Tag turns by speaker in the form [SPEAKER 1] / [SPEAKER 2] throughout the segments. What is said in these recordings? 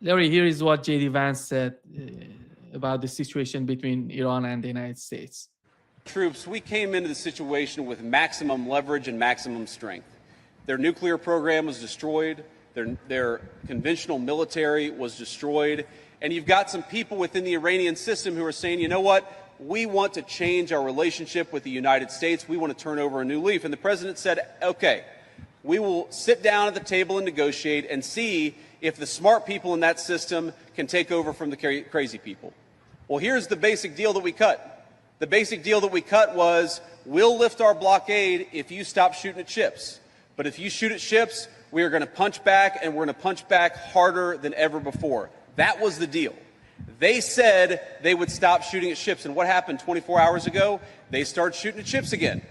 [SPEAKER 1] Larry, here is what JD Vance said about the situation between Iran and the United States.
[SPEAKER 2] Troops, we came into the situation with maximum leverage and maximum strength. Their nuclear program was destroyed. Their conventional military was destroyed. And you've got some people within the Iranian system who are saying, you know what? We want to change our relationship with the United States. We want to turn over a new leaf. And the president said, okay, we will sit down at the table and negotiate and see if the smart people in that system can take over from the crazy people. Well, here's the basic deal that we cut. The basic deal that we cut was, we'll lift our blockade if you stop shooting at ships. But if you shoot at ships, we are going to punch back, and we're going to punch back harder than ever before. That was the deal. They said they would stop shooting at ships. And what happened 24 hours ago? They started shooting at ships again.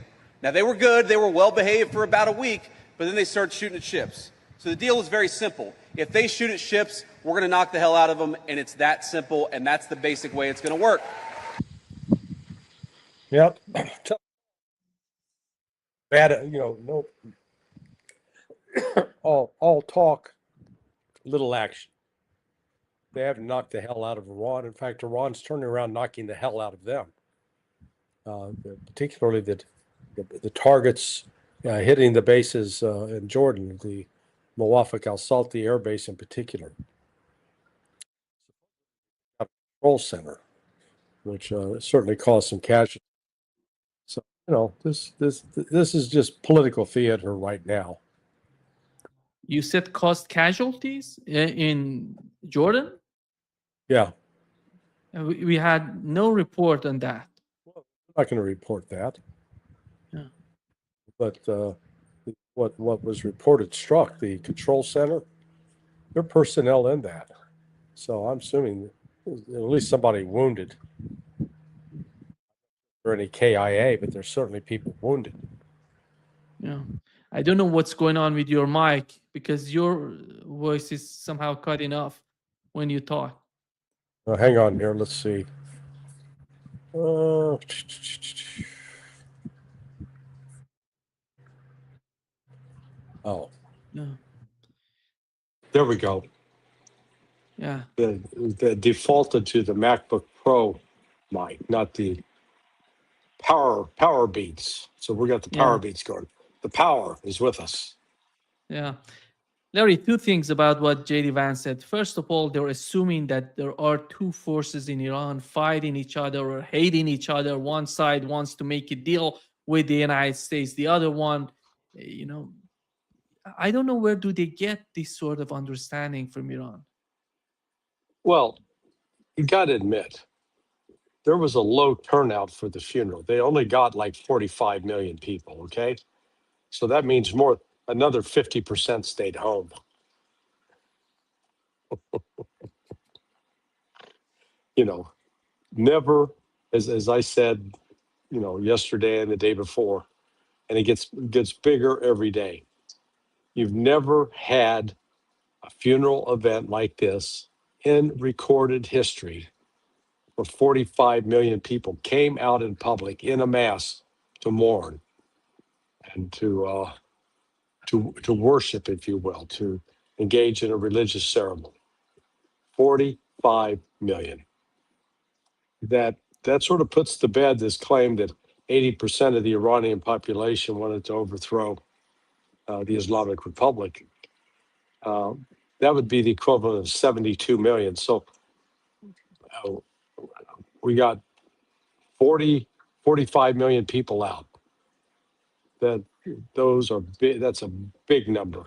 [SPEAKER 2] Now, they were good. They were well behaved for about a week, but then they started shooting at ships. So the deal is very simple. If they shoot at ships, we're going to knock the hell out of them, and it's that simple, and that's the basic way it's going to work.
[SPEAKER 3] Yep. Bad, no. all talk, little action. They haven't knocked the hell out of Iran. In fact, Iran's turning around, knocking the hell out of them. Particularly the targets hitting the bases in Jordan, the Muwafaq al-Salti Air Base in particular. A control center, which certainly caused some casualties. So, this is just political theater right now.
[SPEAKER 1] You said caused casualties in Jordan?
[SPEAKER 3] Yeah.
[SPEAKER 1] We had no report on that.
[SPEAKER 3] Well, I'm not going to report that.
[SPEAKER 1] Yeah.
[SPEAKER 3] But what was reported struck the control center. There are personnel in that. So I'm assuming at least somebody wounded. Or any KIA, but there's certainly people wounded.
[SPEAKER 1] Yeah. I don't know what's going on with your mic because your voice is somehow cutting off when you talk.
[SPEAKER 3] Hang on here. Let's see. Oh.
[SPEAKER 1] Yeah.
[SPEAKER 3] There we go.
[SPEAKER 1] Yeah.
[SPEAKER 3] The defaulted to the MacBook Pro mic, not the power beats. So we got the power beats going. The power is with us.
[SPEAKER 1] Yeah. Larry, two things about what JD Vance said. First of all, they're assuming that there are two forces in Iran fighting each other or hating each other. One side wants to make a deal with the United States. The other one, I don't know where do they get this sort of understanding from Iran.
[SPEAKER 3] Well, you got to admit, there was a low turnout for the funeral. They only got like 45 million people, okay? So that means another 50% stayed home. Never, as I said, yesterday and the day before, and it gets bigger every day. You've never had a funeral event like this in recorded history where 45 million people came out in public in a mass to mourn and to worship, if you will, to engage in a religious ceremony. 45 million. That sort of puts to bed this claim that 80% of the Iranian population wanted to overthrow the Islamic Republic. That would be the equivalent of 72 million. So we got 45 million people out. Those are big. That's a big number.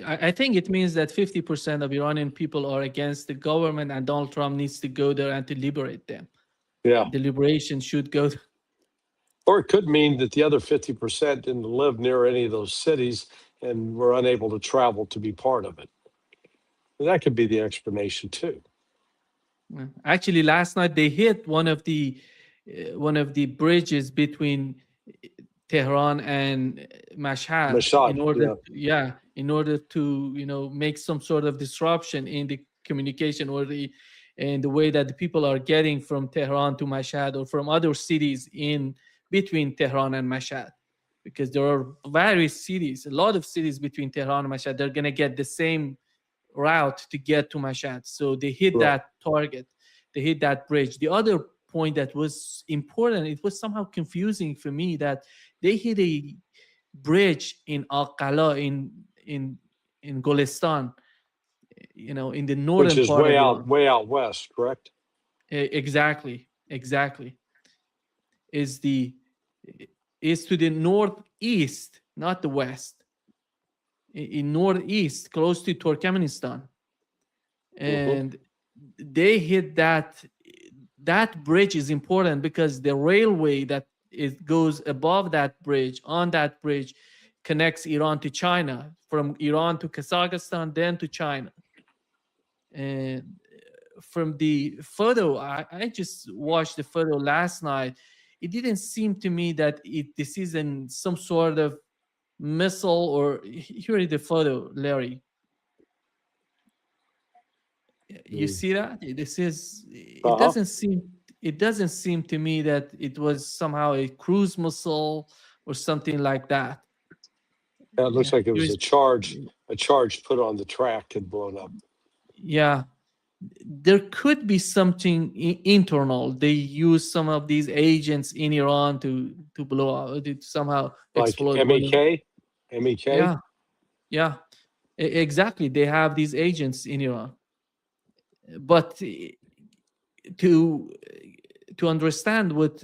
[SPEAKER 1] I think it means that 50% of Iranian people are against the government, and Donald Trump needs to go there and to liberate them.
[SPEAKER 3] Yeah.
[SPEAKER 1] The liberation should go.
[SPEAKER 3] Or it could mean that the other 50% didn't live near any of those cities and were unable to travel to be part of it. And that could be the explanation too.
[SPEAKER 1] Actually, last night they hit one of the bridges between Tehran and Mashhad in order to make some sort of disruption in the communication or in the way that the people are getting from Tehran to Mashhad or from other cities in between Tehran and Mashhad, because there are various cities, a lot of cities between Tehran and Mashhad. They're going to get the same route to get to Mashhad. So they hit that target. They hit that bridge. The other point that was important, it was somehow confusing for me that they hit a bridge in Al-Qala in Golestan, in the northern
[SPEAKER 3] which is
[SPEAKER 1] part of Iran.
[SPEAKER 3] way out west, correct?
[SPEAKER 1] Exactly. Is to the northeast, not the west. In northeast, close to Turkmenistan, and they hit that. That bridge is important because the railway that it goes above that bridge, on that bridge, connects Iran to China, from Iran to Kazakhstan, then to China. And from the photo, I just watched the photo last night. It didn't seem to me that this is some sort of missile, or here is the photo, Larry. You see that? It doesn't seem to me that it was somehow a cruise missile or something like that.
[SPEAKER 3] Yeah, it looks like it was a charge put on the track and blown up.
[SPEAKER 1] Yeah. There could be something internal. They use some of these agents in Iran to blow out, to somehow explode.
[SPEAKER 3] Like MEK?
[SPEAKER 1] Yeah, exactly. They have these agents in Iran. But to understand what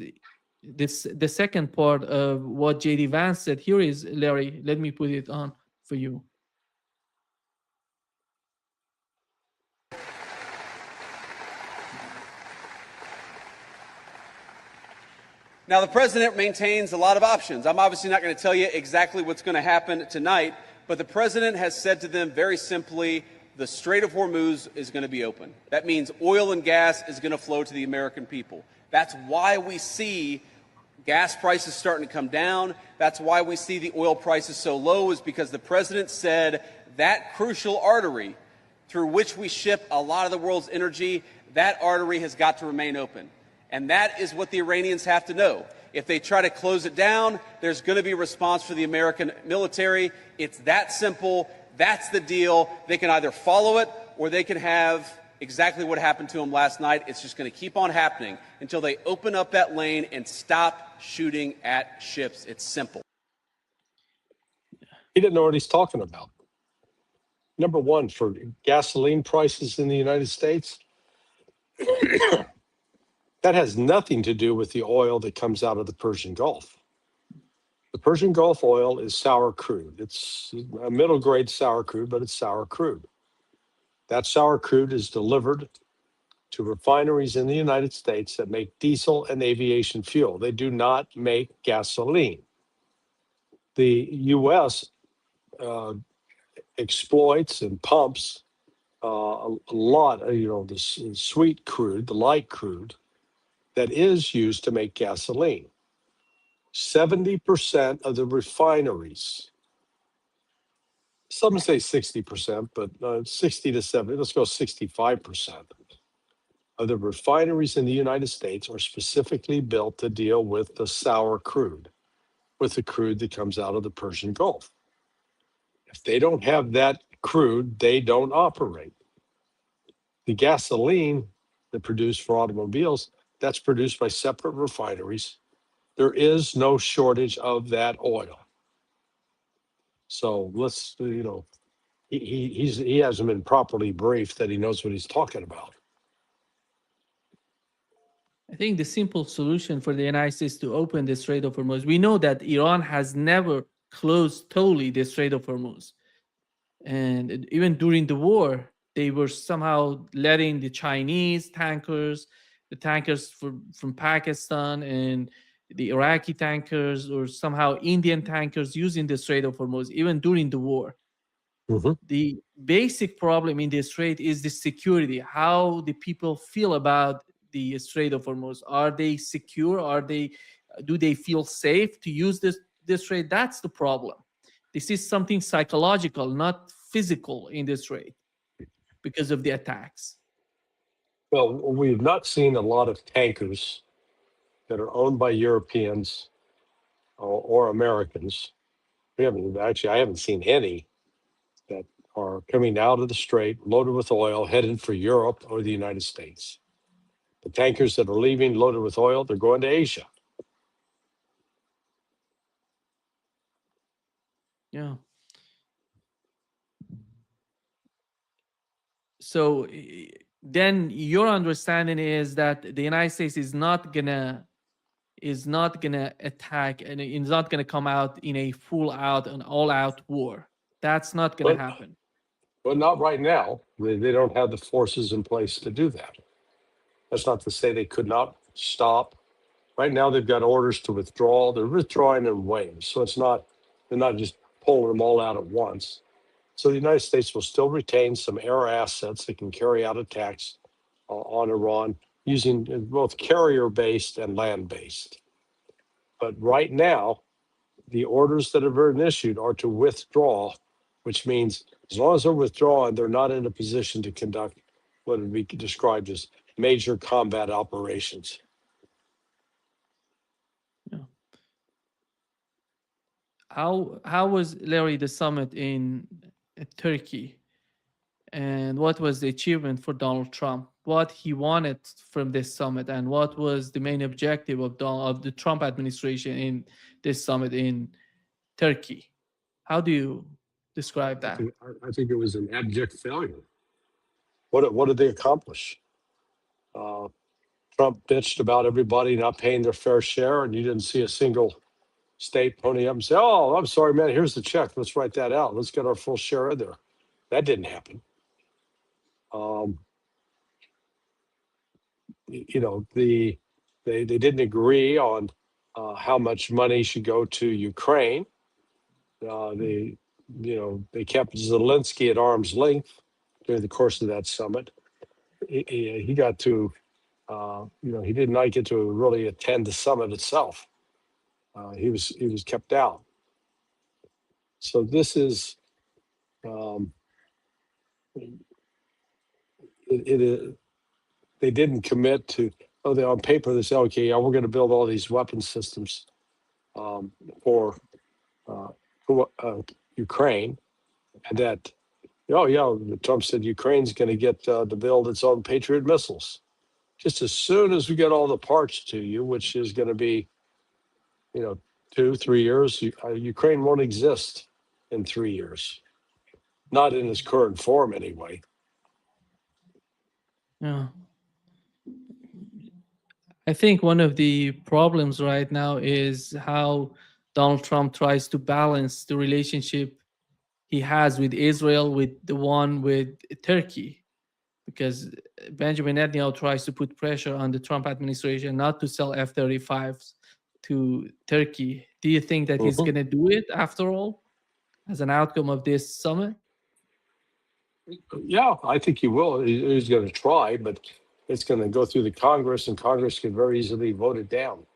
[SPEAKER 1] the second part of what JD Vance said, here is, Larry, let me put it on for you.
[SPEAKER 2] Now, the president maintains a lot of options. I'm obviously not going to tell you exactly what's going to happen tonight, but the president has said to them very simply, the Strait of Hormuz is going to be open. That means oil and gas is going to flow to the American people. That's why we see gas prices starting to come down. That's why we see the oil prices so low, is because the president said that crucial artery through which we ship a lot of the world's energy, that artery has got to remain open. And that is what the Iranians have to know. If they try to close it down, there's going to be a response for the American military. It's that simple. That's the deal. They can either follow it, or they can have exactly what happened to them last night. It's just going to keep on happening until they open up that lane and stop shooting at ships. It's simple.
[SPEAKER 3] He didn't know what he's talking about. Number one, for gasoline prices in the United States, that has nothing to do with the oil that comes out of the Persian Gulf. The Persian Gulf oil is sour crude. It's a middle grade sour crude, but it's sour crude. That sour crude is delivered to refineries in the United States that make diesel and aviation fuel. They do not make gasoline. The U.S. Exploits and pumps a lot of, the sweet crude, the light crude, that is used to make gasoline. 70% of the refineries, some say 60%, but 60 to 70, let's go 65% of the refineries in the United States are specifically built to deal with the sour crude, with the crude that comes out of the Persian Gulf. If they don't have that crude, they don't operate. The gasoline that produced for automobiles, that's produced by separate refineries. There is no shortage of that oil. So let's, he hasn't been properly briefed that he knows what he's talking about.
[SPEAKER 1] I think the simple solution for the United States to open the Strait of Hormuz, we know that Iran has never closed totally the Strait of Hormuz. And even during the war, they were somehow letting the Chinese tankers, the tankers from Pakistan, and the Iraqi tankers, or somehow Indian tankers, using the Strait of Hormuz, even during the war.
[SPEAKER 3] Mm-hmm.
[SPEAKER 1] The basic problem in the Strait is the security, how the people feel about the Strait of Hormuz. Are they secure? Do they feel safe to use this Strait? That's the problem. This is something psychological, not physical in this Strait, because of the attacks.
[SPEAKER 3] Well, we've not seen a lot of tankers that are owned by Europeans or Americans. I haven't seen any that are coming out of the Strait, loaded with oil, headed for Europe or the United States. The tankers that are leaving, loaded with oil, they're going to Asia.
[SPEAKER 1] Yeah. So then your understanding is that the United States is not gonna attack and is not gonna come out in a an all-out war. That's not gonna happen.
[SPEAKER 3] But not right now. They don't have the forces in place to do that. That's not to say they could not stop. Right now, they've got orders to withdraw. They're withdrawing in waves, so they're not just pulling them all out at once. So the United States will still retain some air assets that can carry out attacks on Iran using both carrier-based and land-based. But right now, the orders that have been issued are to withdraw, which means as long as they're withdrawing, they're not in a position to conduct what would be described as major combat operations.
[SPEAKER 1] Yeah. How was, Larry, the summit in Turkey, and what was the achievement for Donald Trump? What he wanted from this summit, and what was the main objective of the Trump administration in this summit in Turkey? How do you describe that?
[SPEAKER 3] I think it was an abject failure. What did they accomplish? Trump bitched about everybody not paying their fair share, and you didn't see a single state pony up and say, "Oh, I'm sorry, man, here's the check. Let's write that out. Let's get our full share in there." That didn't happen. They didn't agree on how much money should go to Ukraine. They kept Zelensky at arm's length during the course of that summit. He got to, he did not get to really attend the summit itself. He was kept out. So this is, they didn't commit to. On paper they say, okay, yeah, we're going to build all these weapon systems for Ukraine, and that, Trump said Ukraine's going to get to build its own Patriot missiles just as soon as we get all the parts to you, which is going to be, 2-3 years. Ukraine won't exist in 3 years, not in its current form anyway.
[SPEAKER 1] Yeah. I think one of the problems right now is how Donald Trump tries to balance the relationship he has with Israel with the one with Turkey, because Benjamin Netanyahu tries to put pressure on the Trump administration not to sell F-35s to Turkey. Do you think that he's going to do it after all as an outcome of this summit?
[SPEAKER 3] Yeah, I think he will. He's going to try, but it's going to go through the Congress, and Congress can very easily vote it down.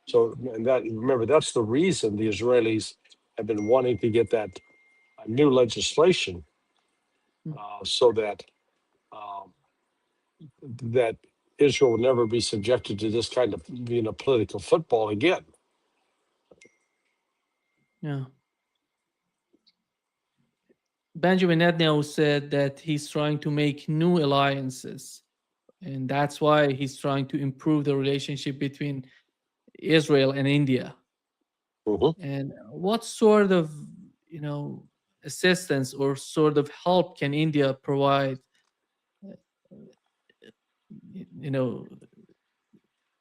[SPEAKER 3] So, remember, that's the reason the Israelis have been wanting to get that new legislation, so that that Israel will never be subjected to this kind of political football again.
[SPEAKER 1] Yeah. Benjamin Netanyahu said that he's trying to make new alliances, and that's why he's trying to improve the relationship between Israel and India. And what sort of, assistance or sort of help can India provide,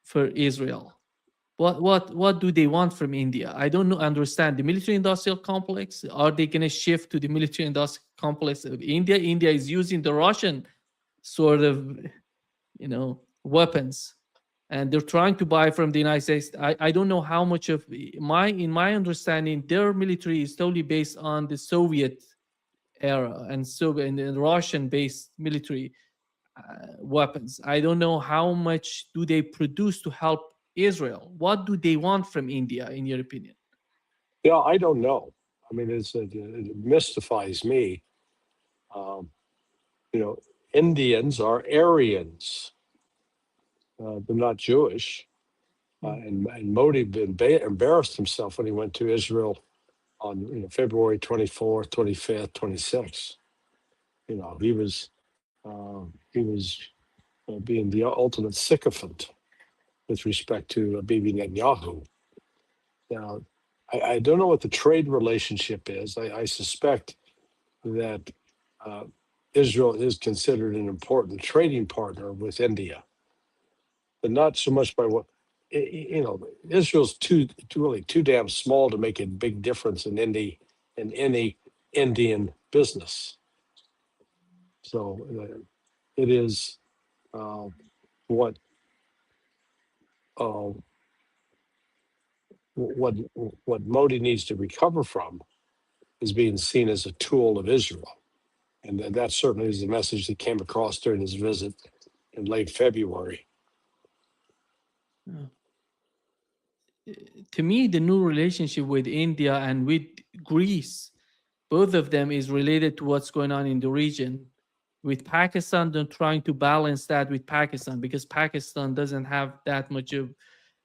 [SPEAKER 1] for Israel? What do they want from India? I don't understand. The military-industrial complex, are they going to shift to the military-industrial complex of India? India is using the Russian sort of, weapons, and they're trying to buy from the United States. I don't know how much of in my understanding, their military is totally based on the Soviet era and Russian-based military weapons. I don't know how much do they produce to help Israel. What do they want from India, in your opinion?
[SPEAKER 3] Yeah, I don't know. I mean, it mystifies me. Indians are Aryans. They're not Jewish. And Modi embarrassed himself when he went to Israel on February 24th, 25th, 26th. He was being the ultimate sycophant with respect to Bibi Netanyahu. Now, I don't know what the trade relationship is. I suspect that Israel is considered an important trading partner with India, but not so much by what Israel's too damn small to make a big difference in any Indian business. So it is what Modi needs to recover from is being seen as a tool of Israel. And that certainly is the message that came across during his visit in late February.
[SPEAKER 1] To me, the new relationship with India and with Greece, both of them is related to what's going on in the region. With Pakistan, they're trying to balance that with Pakistan because Pakistan doesn't have that much of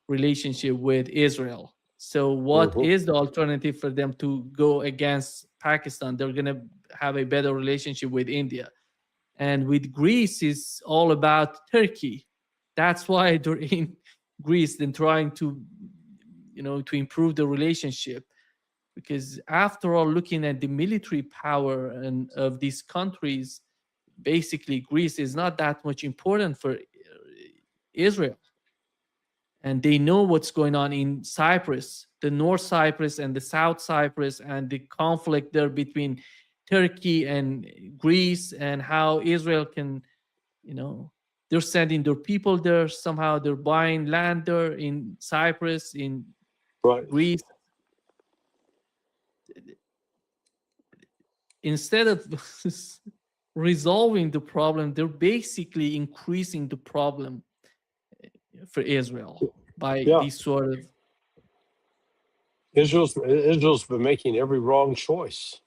[SPEAKER 1] relationship with Israel. So what is the alternative for them to go against Pakistan? They're going to have a better relationship with India. And with Greece, it's all about Turkey. That's why they're in Greece and trying to, to improve the relationship. Because after all, looking at the military power and of these countries, basically Greece is not that much important for Israel. And they know what's going on in Cyprus, the North Cyprus and the South Cyprus, and the conflict there between Turkey and Greece, and how Israel can, they're sending their people there. Somehow they're buying land there in Cyprus, in Greece. Instead of resolving the problem, they're basically increasing the problem for Israel by these sort of.
[SPEAKER 3] Israel's been making every wrong choice.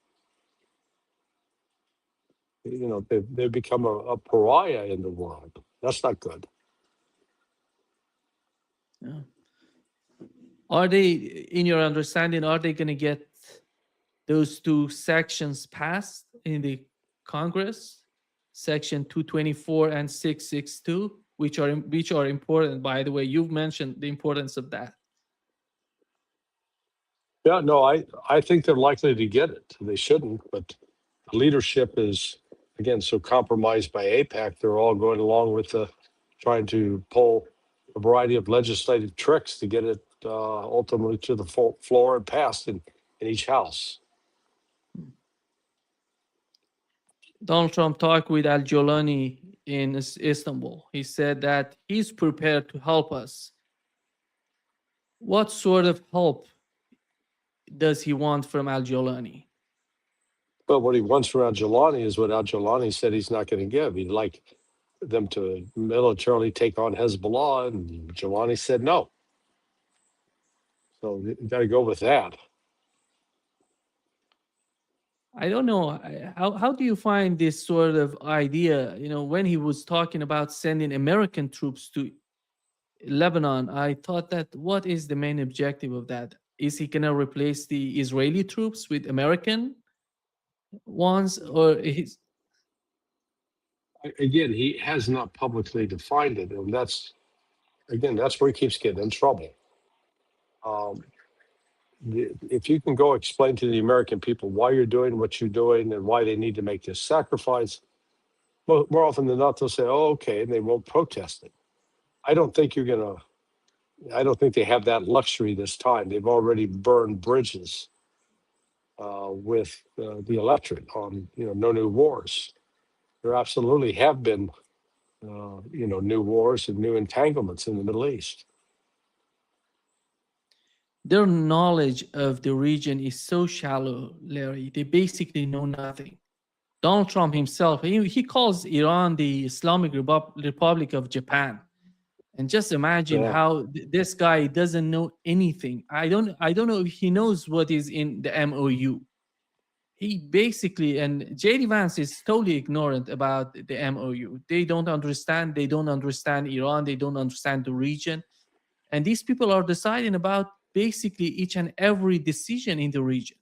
[SPEAKER 3] They've become a pariah in the world. That's not good.
[SPEAKER 1] Yeah. Are they, in your understanding, are they going to get those two sections passed in the Congress, Section 224 and 662, which are important, by the way? You've mentioned the importance of that.
[SPEAKER 3] Yeah, no, I think they're likely to get it. They shouldn't, but the leadership is, again, so compromised by AIPAC. They're all going along with trying to pull a variety of legislative tricks to get it ultimately to the floor and passed in each house.
[SPEAKER 1] Donald Trump talked with Al-Jolani in Istanbul. He said that he's prepared to help us. What sort of help does he want from Al-Jolani?
[SPEAKER 3] Well, what he wants from Al-Jolani is what Al-Jolani said he's not going to give. He'd like them to militarily take on Hezbollah, and Jolani said no. So you got to go with that.
[SPEAKER 1] I don't know. How do you find this sort of idea? When he was talking about sending American troops to Lebanon, I thought that what is the main objective of that? Is he going to replace the Israeli troops with American ones, or is?
[SPEAKER 3] Again, he has not publicly defined it, and that's where he keeps getting in trouble. If you can go explain to the American people why you're doing what you're doing and why they need to make this sacrifice, more often than not, they'll say, "Oh, okay," and they won't protest it. I don't think they have that luxury this time. They've already burned bridges with the electorate on, no new wars. There absolutely have been, new wars and new entanglements in the Middle East.
[SPEAKER 1] Their knowledge of the region is so shallow, Larry. They basically know nothing. Donald Trump himself, he calls Iran the Islamic Republic of Japan. And just imagine how this guy doesn't know anything. I don't know if he knows what is in the MOU. He basically, and JD Vance is totally ignorant about the MOU. They don't understand Iran. They don't understand the region. And these people are deciding about basically each and every decision in the region.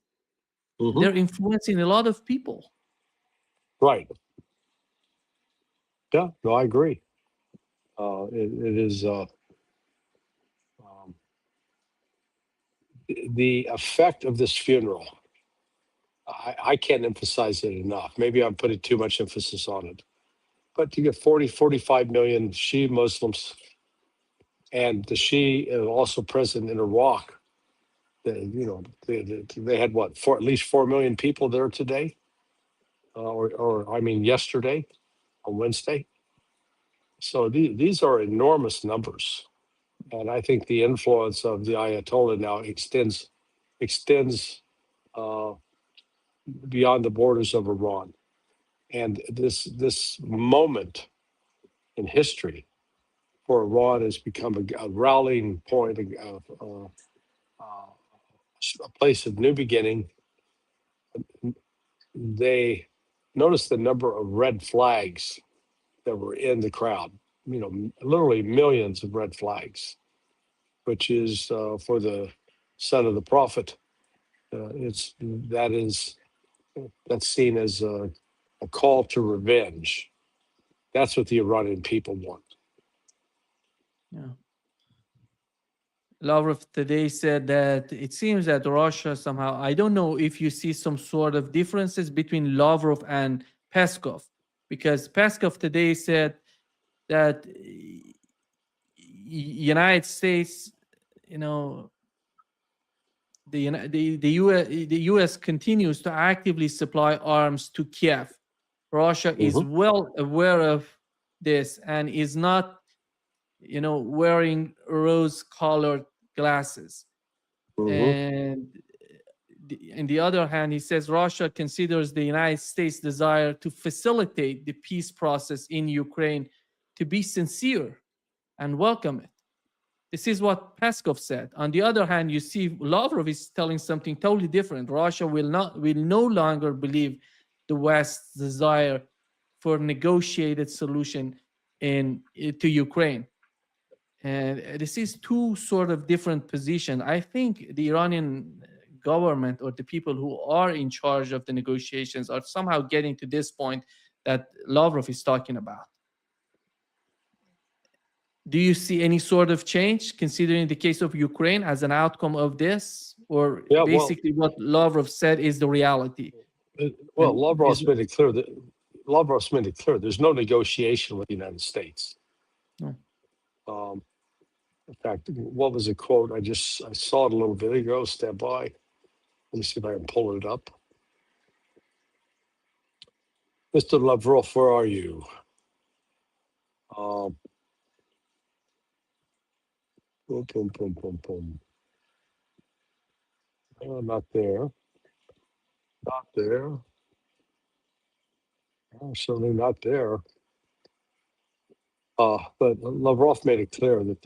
[SPEAKER 1] they're influencing a lot of people.
[SPEAKER 3] Right. Yeah, no, I agree. It is the effect of this funeral. I can't emphasize it enough. Maybe I'm putting too much emphasis on it. But you get 45 million Shia Muslims, and the Shia are also present in Iraq. They had what, at least 4 million people there today, yesterday on Wednesday. So these are enormous numbers, and I think the influence of the Ayatollah now extends beyond the borders of Iran. And this moment in history for Iran has become a rallying point, a place of new beginning. They noticed the number of red flags that were in the crowd, literally millions of red flags, which is for the son of the prophet. That's seen as a call to revenge. That's what the Iranian people want.
[SPEAKER 1] Yeah. Lavrov today said that it seems that Russia somehow, I don't know if you see some sort of differences between Lavrov and Peskov, because Peskov today said that United States, the US continues to actively supply arms to Kiev. Russia is well aware of this and is not wearing rose-colored glasses. And on the other hand, he says Russia considers the United States' desire to facilitate the peace process in Ukraine to be sincere and welcome it. This is what Peskov said. On the other hand, you see Lavrov is telling something totally different. Russia will no longer believe the West's desire for negotiated solution to Ukraine. And this is two sort of different positions. I think the Iranian government or the people who are in charge of the negotiations are somehow getting to this point that Lavrov is talking about. Do you see any sort of change considering the case of Ukraine as an outcome of this? Or basically what Lavrov said is the reality?
[SPEAKER 3] Lavrov's made it clear there's no negotiation with the United States. No. In fact, what was the quote? I saw it a little bit ago. Stand by. Let me see if I can pull it up. Mr. Lavrov, where are you? Boom, boom, boom, boom, boom. Not there. Not there. Certainly not there. But Lavrov made it clear that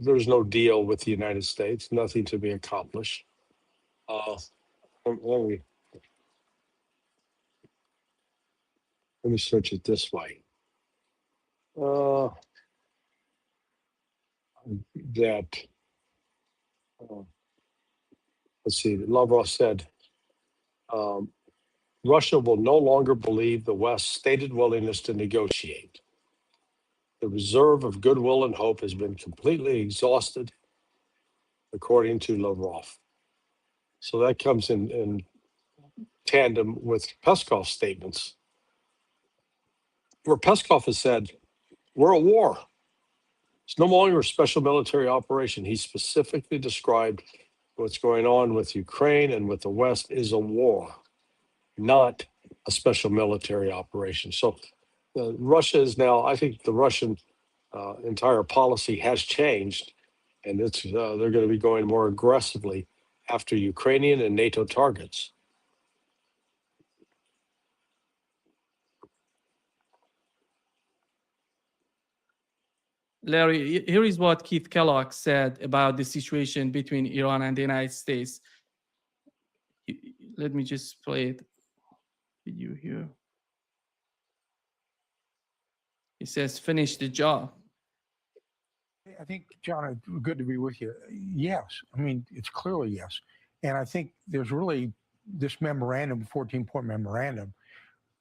[SPEAKER 3] there's no deal with the United States, nothing to be accomplished. Let me search it this way. Let's see, Lavrov said, Russia will no longer believe the West's stated willingness to negotiate. The reserve of goodwill and hope has been completely exhausted, according to Lavrov. So that comes in tandem with Peskov's statements, where Peskov has said, we're at war. It's no longer a special military operation. He specifically described what's going on with Ukraine and with the West is a war, not a special military operation. So Russia is now, I think the Russian entire policy has changed, and they're going to be going more aggressively after Ukrainian and NATO targets.
[SPEAKER 1] Larry, here is what Keith Kellogg said about the situation between Iran and the United States. Let me just play it with you here. He says, finish the job.
[SPEAKER 4] I think, John, it's good to be with you. Yes. I mean, it's clearly yes. And I think there's really this memorandum, 14-point memorandum,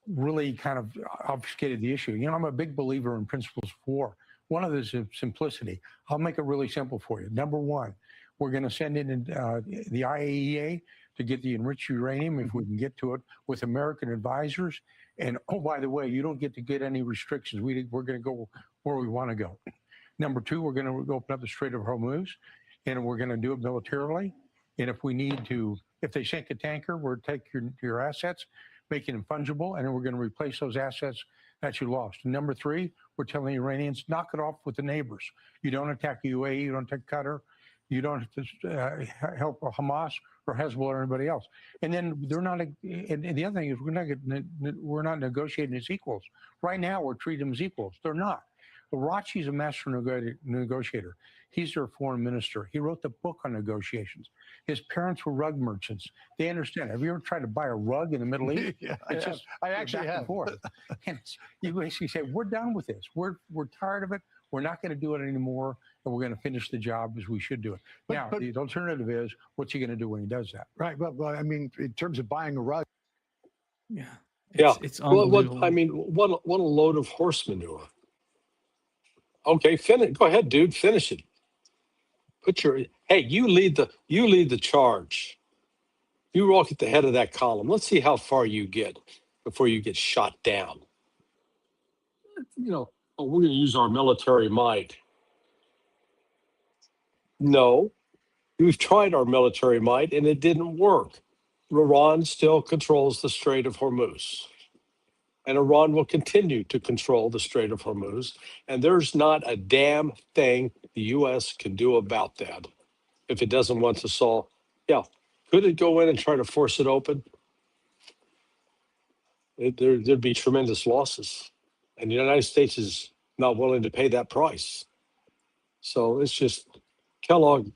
[SPEAKER 4] really kind of obfuscated the issue. I'm a big believer in principles of war. One of those is simplicity. I'll make it really simple for you. Number one, we're going to send in the IAEA to get the enriched uranium, if we can get to it, with American advisors. And, oh, by the way, you don't get to get any restrictions. We're going to go where we want to go. Number two, we're going to open up the Strait of Hormuz, and we're going to do it militarily. And if we need to, if they sink a tanker, we'll take your assets, making them fungible, and then we're going to replace those assets that you lost. And number three, we're telling the Iranians, knock it off with the neighbors. You don't attack UAE, you don't attack Qatar, you don't help Hamas or Hezbollah or anybody else. And then they're not. And the other thing is, we're not negotiating as equals. Right now, we're treating them as equals. They're not. Arachi's a master negotiator. He's their foreign minister. He wrote the book on negotiations. His parents were rug merchants. They understand. Have you ever tried to buy a rug in the Middle East?
[SPEAKER 5] Yeah,
[SPEAKER 4] it's just
[SPEAKER 5] I actually
[SPEAKER 4] back
[SPEAKER 5] have.
[SPEAKER 4] And forth. And you basically say, we're done with this. We're tired of it. We're not going to do it anymore, and we're going to finish the job as we should do it. But the alternative is, what's he going to do when he does that?
[SPEAKER 5] Right. But I mean, in terms of buying a rug.
[SPEAKER 1] Yeah. It's
[SPEAKER 3] unbelievable. What a load of horse manure. Okay, go ahead, dude. Finish it. You lead the charge. You walk at the head of that column. Let's see how far you get before you get shot down. We're going to use our military might. No, we've tried our military might and it didn't work. Iran still controls the Strait of Hormuz. And Iran will continue to control the Strait of Hormuz. And there's not a damn thing the U.S. can do about that if it doesn't want to solve. Yeah. Could it go in and try to force it open? There'd be tremendous losses. And the United States is not willing to pay that price. So it's just, Kellogg,